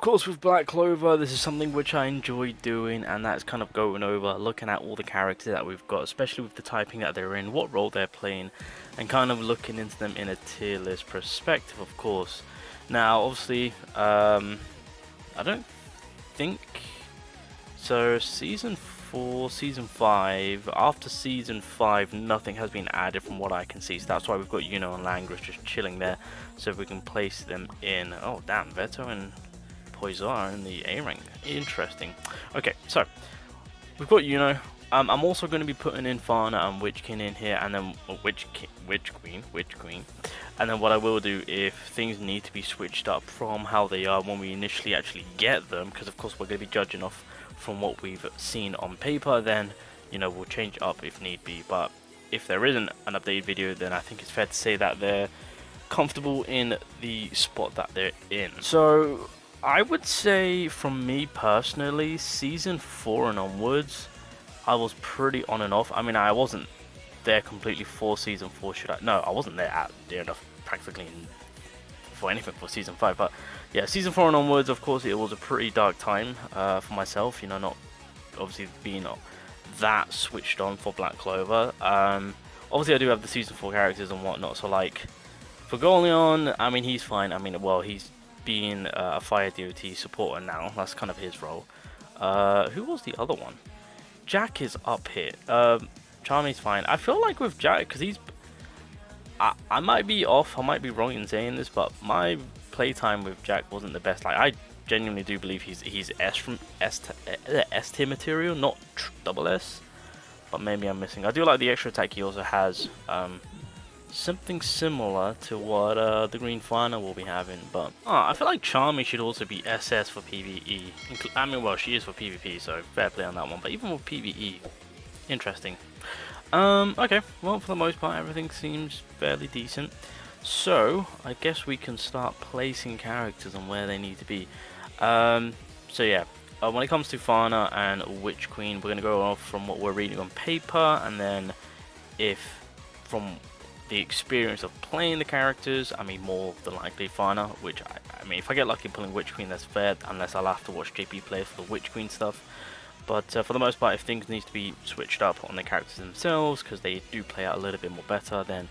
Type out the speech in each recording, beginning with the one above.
of course, with Black Clover, this is something which I enjoy doing, and that's kind of going over, looking at all the characters that we've got, especially with the typing that they're in, what role they're playing, and kind of looking into them in a tier list perspective, of course. Now, obviously, I don't think so. Season 4, Season 5, after Season 5, nothing has been added from what I can see, so that's why we've got Yuno and Langris just chilling there, so we can place them in. Oh, damn, Veto and Poizar in the A rank. Interesting. Okay, so we've got Yuno. I'm also going to be putting in Fana and Witch King in here, and then Witch Queen. And then what I will do, if things need to be switched up from how they are when we initially actually get them, because of course we're going to be judging off from what we've seen on paper, then we'll change it up if need be. But if there isn't an updated video, then I think it's fair to say that they're comfortable in the spot that they're in. So I would say, from me personally, Season 4 and onwards, I was pretty on and off. I mean, I wasn't there completely for Season 4, No, I wasn't there at the end of practically for anything for Season 5. But yeah, Season 4 and onwards, of course, it was a pretty dark time for myself, not obviously being that switched on for Black Clover. Obviously, I do have the Season 4 characters and whatnot, so like, for Goleon, I mean, he's fine. I mean, well, he's being a Fire DOT supporter now. That's kind of his role. Who was the other one? Jack is up here. Charmy's fine. I feel like with Jack, because he's... I might be off, I might be wrong in saying this, but my playtime with Jack wasn't the best. Like, I genuinely do believe he's S tier material, not double S. But maybe I'm missing. I do like the extra attack he also has. Something similar to what the Green Fana will be having, but I feel like Charmy should also be SS for PvE. I mean, well, she is for PvP, so fair play on that one. But even with PvE, interesting. Okay, well, for the most part, everything seems fairly decent. So I guess we can start placing characters on where they need to be. So yeah, when it comes to Fana and Witch Queen, we're gonna go off from what we're reading on paper, and then if from the experience of playing the characters, I mean, more than likely Fana, which I mean, if I get lucky pulling Witch Queen, that's fair, unless I'll have to watch JP play for the Witch Queen stuff. But for the most part, if things need to be switched up on the characters themselves, because they do play out a little bit more better, then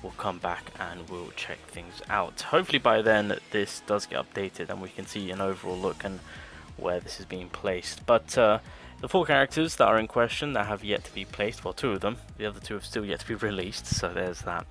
we'll come back and we'll check things out. Hopefully by then this does get updated and we can see an overall look and where this is being placed. But the 4 characters that are in question that have yet to be placed, well, 2 of them, the other 2 have still yet to be released, so there's that.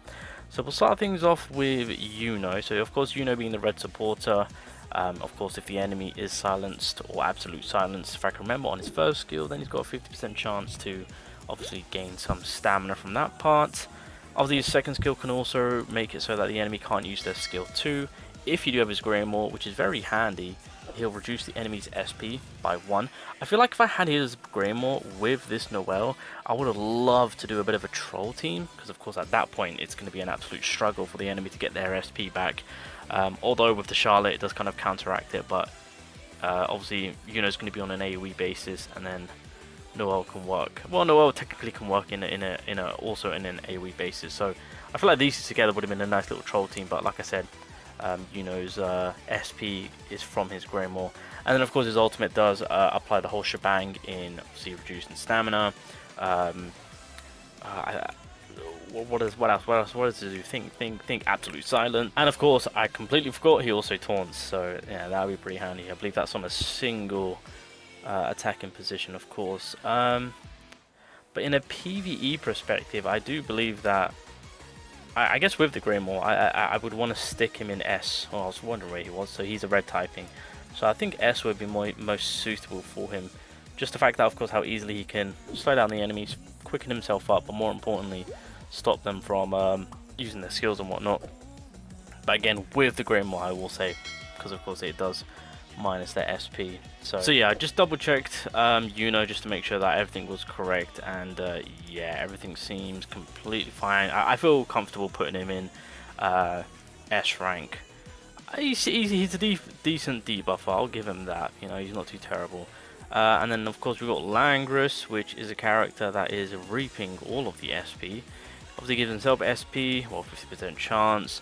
So we'll start things off with Yuno. So of course, Yuno being the red supporter, of course, if the enemy is silenced or absolute silence, if I can remember, on his first skill, then he's got a 50% chance to obviously gain some stamina from that part. Obviously, his second skill can also make it so that the enemy can't use their skill 2. If you do have his Greymoor, which is very handy, he'll reduce the enemy's SP by 1. I feel like if I had his Greymoor with this Noelle, I would have loved to do a bit of a troll team, because of course at that point it's going to be an absolute struggle for the enemy to get their SP back. Although with the Charlotte it does kind of counteract it, but obviously Yuno's going to be on an AoE basis, and then Noelle can work. Well, Noelle technically can work also in an AoE basis, so I feel like these two together would have been a nice little troll team. But like I said, Yuno's SP is from his Greymoor, and then of course his ultimate does apply the whole shebang in obviously reducing stamina. What else does he do? Think absolute silent, and of course I completely forgot he also taunts, so yeah, that would be pretty handy. I believe that's on a single attacking position, of course. But in a PvE perspective, I do believe that I guess with the Greymoor, I would want to stick him in S. Oh, I was wondering where he was. So he's a red typing, so I think S would be most suitable for him. Just the fact that, of course, how easily he can slow down the enemies, quicken himself up, but more importantly, stop them from using their skills and whatnot. But again, with the Greymoor, I will say, because of course it does minus their SP. So yeah, I just double checked Yuno just to make sure that everything was correct, and yeah, everything seems completely fine. I feel comfortable putting him in S rank. He's a decent debuffer, I'll give him that. He's not too terrible. And then of course we've got Langris, which is a character that is reaping all of the SP. Obviously gives himself SP, well, 50% chance.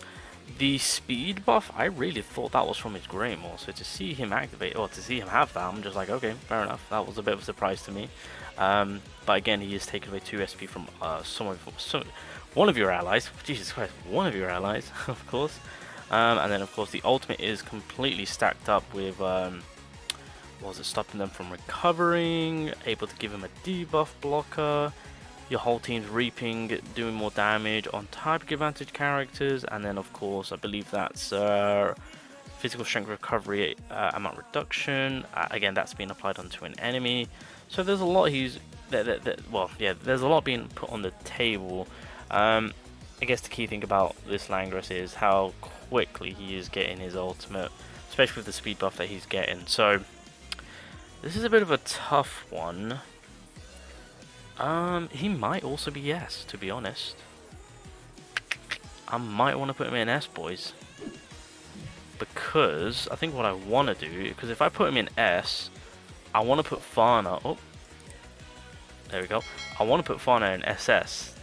The speed buff, I really thought that was from his Greymore, so to see him activate, or to see him have that, I'm just like, okay, fair enough. That was a bit of a surprise to me. But again, he has taken away 2 SP from one of your allies. Jesus Christ, one of your allies, of course. And then, of course, the ultimate is completely stacked up with, what was it, stopping them from recovering, able to give him a debuff blocker. Your whole team's reaping, doing more damage on type advantage characters, and then of course I believe that's physical strength recovery amount reduction. Again, that's being applied onto an enemy. So there's a lot there's a lot being put on the table. I guess the key thing about this Langris is how quickly he is getting his ultimate, especially with the speed buff that he's getting. So this is a bit of a tough one. He might also be S, to be honest. I might want to put him in S, boys. Because I think what I want to do, because if I put him in S, I want to put Fana. Oh, there we go. I want to put Fana in SS.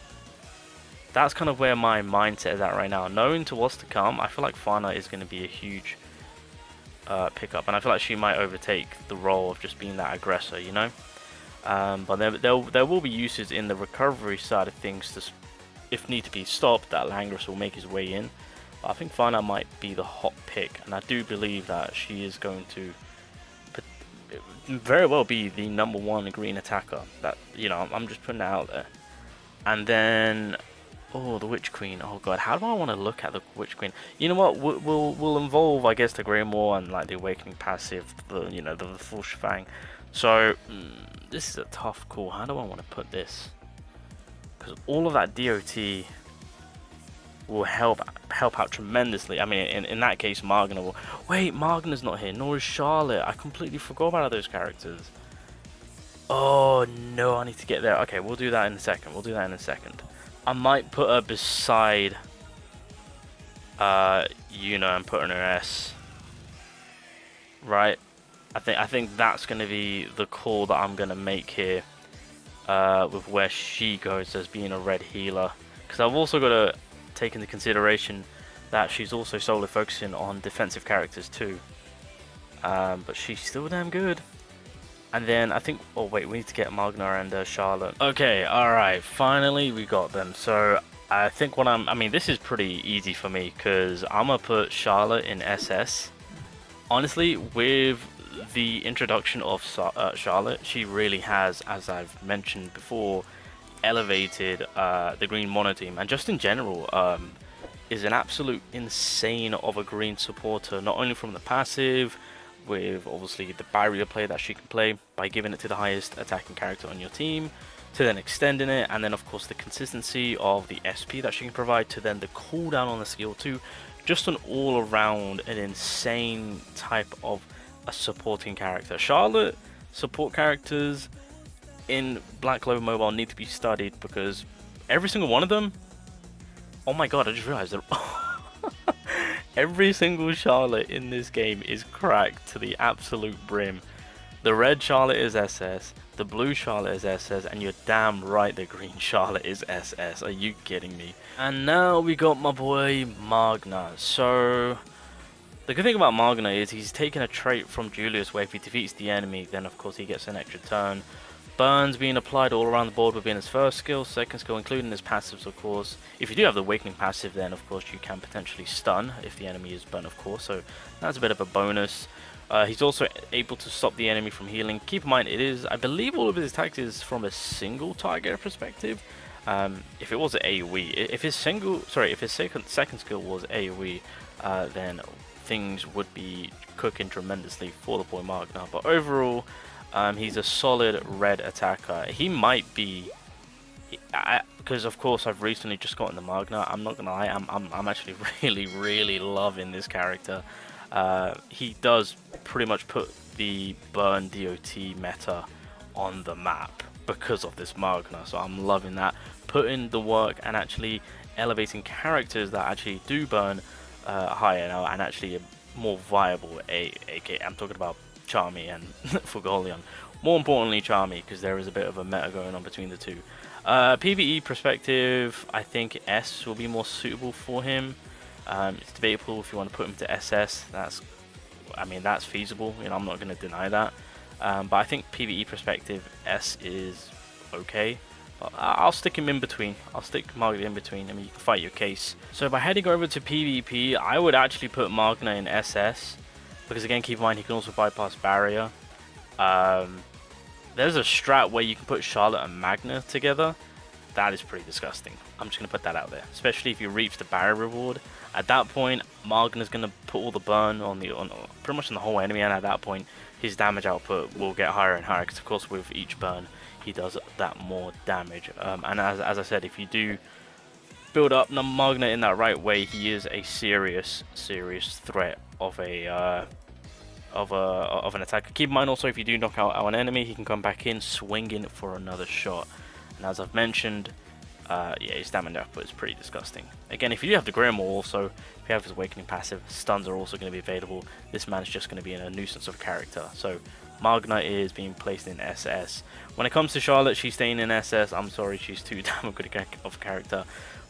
That's kind of where my mindset is at right now. Knowing to what's to come, I feel like Fana is going to be a huge pickup. And I feel like she might overtake the role of just being that aggressor, you know? But there will be uses in the recovery side of things to, if need to be stopped, that Langris will make his way in. But I think Fana might be the hot pick, and I do believe that she is going to very well be the #1 green attacker. That, you know, I'm just putting that out there. And then, oh, the Witch Queen. Oh god, how do I want to look at the Witch Queen? You know what? We'll involve, I guess, the Greymore and like the Awakening passive, the full shebang. So this is a tough call. How do I want to put this? Because all of that DOT will help out tremendously. I mean, in that case, Magna will. Wait, Magna's not here, nor is Charlotte. I completely forgot about those characters. Oh no, I need to get there. Okay, we'll do that in a second. I might put her beside Yuno and put her in her S. Right. I think that's going to be the call that I'm going to make here with where she goes as being a red healer. Because I've also got to take into consideration that she's also solely focusing on defensive characters too. But she's still damn good. And then I think, oh wait, we need to get Magna and Charlotte. Okay, alright, finally we got them. So I think I mean, this is pretty easy for me because I'm going to put Charlotte in SS. Honestly, with the introduction of Charlotte, she really has, as I've mentioned before, elevated the green mono team, and just in general is an absolute insane of a green supporter, not only from the passive, with obviously the barrier play that she can play by giving it to the highest attacking character on your team, to then extending it, and then of course the consistency of the SP that she can provide, to then the cooldown on the skill too. Just an all around an insane type of a supporting character. Charlotte support characters in Black Clover Mobile need to be studied because every single one of them, oh my god, I just realized that every single Charlotte in this game is cracked to the absolute brim. The red Charlotte is SS, the blue Charlotte is SS, and you're damn right the green Charlotte is SS. Are you kidding me? And now we got my boy Magna. So the good thing about Magna is he's taken a trait from Julius where if he defeats the enemy, then of course he gets an extra turn. Burns being applied all around the board within his first skill, second skill, including his passives, of course. If you do have the Awakening passive, then of course you can potentially stun if the enemy is burnt, of course, so that's a bit of a bonus. He's also able to stop the enemy from healing. Keep in mind, it is, I believe all of his attacks is from a single target perspective. If it was an AoE, if his second skill was AoE, then things would be cooking tremendously for the boy Magna. But overall, he's a solid red attacker. He might be, because of course I've recently just gotten the Magna. I'm not gonna lie, I'm actually really loving this character. He does pretty much put the burn DOT meta on the map because of this Magna, so I'm loving that. Putting the work and actually elevating characters that actually do burn higher now and actually a more viable AK. I'm talking about Charmy and Fugolion. More importantly Charmy, because there is a bit of a meta going on between the two. PvE perspective, I think S will be more suitable for him. It's debatable if you want to put him to SS. I mean, that's feasible. You know, I'm not going to deny that. But I think PvE perspective, S is okay. But I'll stick him in between. I'll stick Magna in between. I mean, you can fight your case. So by heading over to PvP, I would actually put Magna in SS. Because again, keep in mind, he can also bypass barrier. There's a strat where you can put Charlotte and Magna together. That is pretty disgusting. I'm just going to put that out there. Especially if you reach the barrier reward. At that point, Magna's going to put all the burn on pretty much on the whole enemy. And at that point, his damage output will get higher and higher. Because of course, with each burn, he does that more damage. And as I said, if you do build up Magna in that right way, he is a serious threat of an attacker. Keep in mind also, if you do knock out an enemy, he can come back in swinging for another shot. And as I've mentioned, yeah, his damage output is pretty disgusting. Again, if you do have the Grimoire also, if you have his Awakening passive, stuns are also going to be available. This man is just going to be in a nuisance of a character. So Magna is being placed in SS. When it comes to Charlotte, she's staying in SS. I'm sorry, she's too damn good of a character.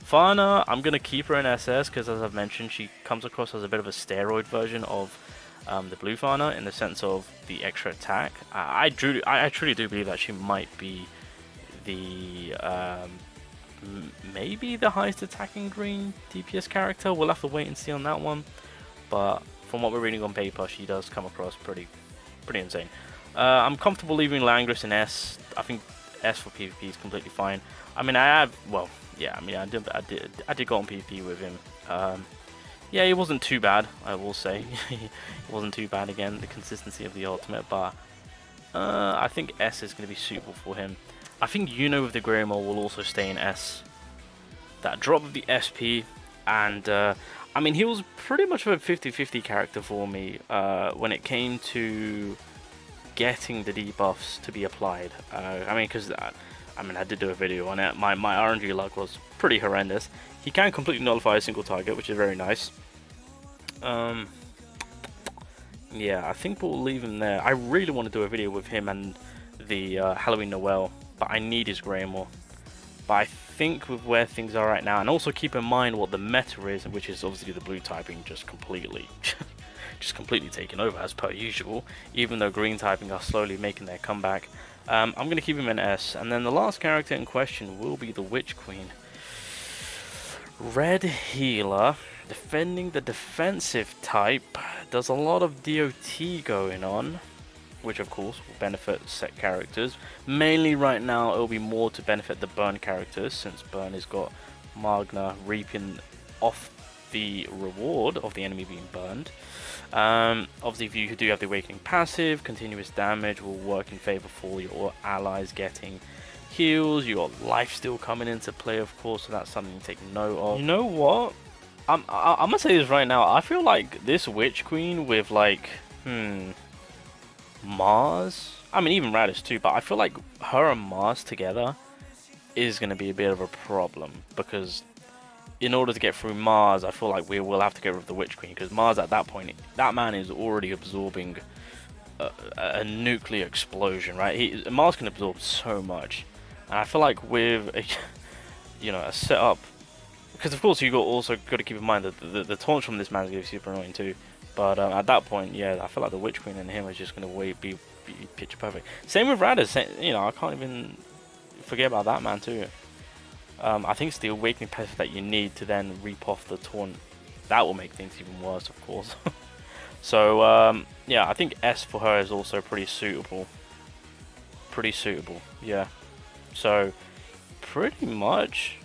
Fana, I'm going to keep her in SS because, as I've mentioned, she comes across as a bit of a steroid version of the blue Fana in the sense of the extra attack. I truly do believe that she might be the maybe the highest attacking green DPS character. We'll have to wait and see on that one, but from what we're reading on paper, she does come across pretty insane. I'm comfortable leaving Langris in S. I think S for PvP is completely fine. I mean, I did go on PvP with him. Yeah, he wasn't too bad, I will say. He wasn't too bad. Again, the consistency of the ultimate, but I think S is going to be suitable for him. I think Yuno with the Grimoire will also stay in S. That drop of the SP, and I mean, he was pretty much of a 50-50 character for me when it came to getting the debuffs to be applied. I mean, because I did do a video on it. My RNG luck was pretty horrendous. He can completely nullify a single target, which is very nice. Yeah, I think we'll leave him there. I really want to do a video with him and the Halloween Noel, but I need his Grimoire. But I think with where things are right now, and also keep in mind what the meta is, which is obviously the blue typing just completely taken over as per usual, even though green typing are slowly making their comeback. I'm going to keep him in S, and then the last character in question will be the Witch Queen. Red healer, defending the defensive type, does a lot of DOT going on, which of course will benefit set characters. Mainly right now it will be more to benefit the burn characters, since burn has got Magna reaping off the reward of the enemy being burned. Obviously, if you do have the Awakening passive, continuous damage will work in favor for your allies getting heals. You got lifesteal coming into play, of course, so that's something to take note of. You know what? I'm gonna say this right now. I feel like this Witch Queen with like Mars. I mean, even Radis too, but I feel like her and Mars together is gonna be a bit of a problem, because in order to get through Mars, I feel like we will have to get rid of the Witch Queen, because Mars at that point, that man is already absorbing a nuclear explosion, right? Mars can absorb so much, and I feel like with a setup, because of course you also got to keep in mind that the taunts from this man is going to be super annoying too. But at that point, yeah, I feel like the Witch Queen and him is just going to be picture perfect. Same with Radis. I can't even forget about that man too. I think it's the Awakening passive that you need to then reap off the taunt. That will make things even worse, of course. So, yeah, I think S for her is also pretty suitable. Yeah. So, pretty much,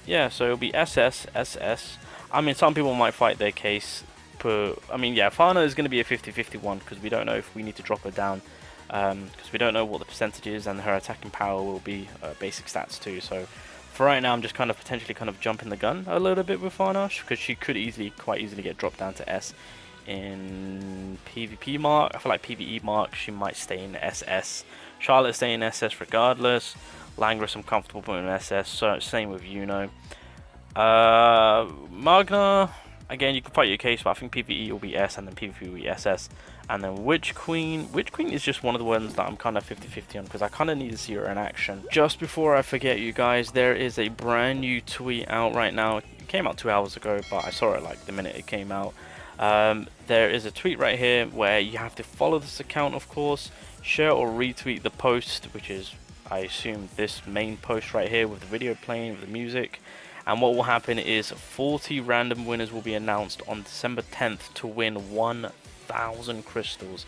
yeah, so it'll be SS, SS. I mean, some people might fight their case. I mean, yeah, Fana is going to be a 50-50 one, because we don't know if we need to drop her down. Because we don't know what the percentage is, and her attacking power will be basic stats too. So for right now, I'm just potentially jumping the gun a little bit with Fana, because she could quite easily get dropped down to S in PvP mark. I feel like PvE mark, she might stay in SS. Charlotte stay in SS regardless. Langris, I'm comfortable putting in SS. So same with Yuno. Magna, again, you can fight your case, but I think PvE will be S, and then PvP will be SS. And then Witch Queen is just one of the ones that I'm 50-50 on, because I need to see her in action. Just before I forget, you guys, there is a brand new tweet out right now. It came out 2 hours ago, but I saw it like the minute it came out. There is a tweet right here where you have to follow this account, of course, share or retweet the post, which is, I assume, this main post right here with the video playing, with the music. And what will happen is 40 random winners will be announced on December 10th to win 1,000 crystals.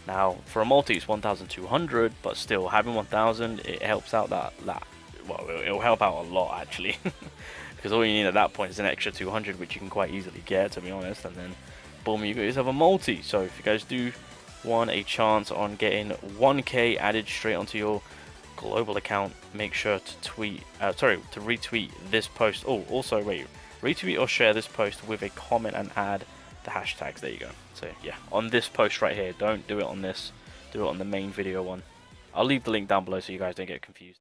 Now, for a multi, it's 1,200, but still, having 1,000, it helps out well, it'll help out a lot, actually. Because all you need at that point is an extra 200, which you can quite easily get, to be honest. And then, boom, you guys have a multi. So, if you guys do want a chance on getting 1k added straight onto your global account, make sure to retweet this post. Oh, also, wait, retweet or share this post with a comment and add the hashtags. There you go. So yeah, on this post right here, don't do it on this, do it on the main video one. I'll leave the link down below so you guys don't get confused.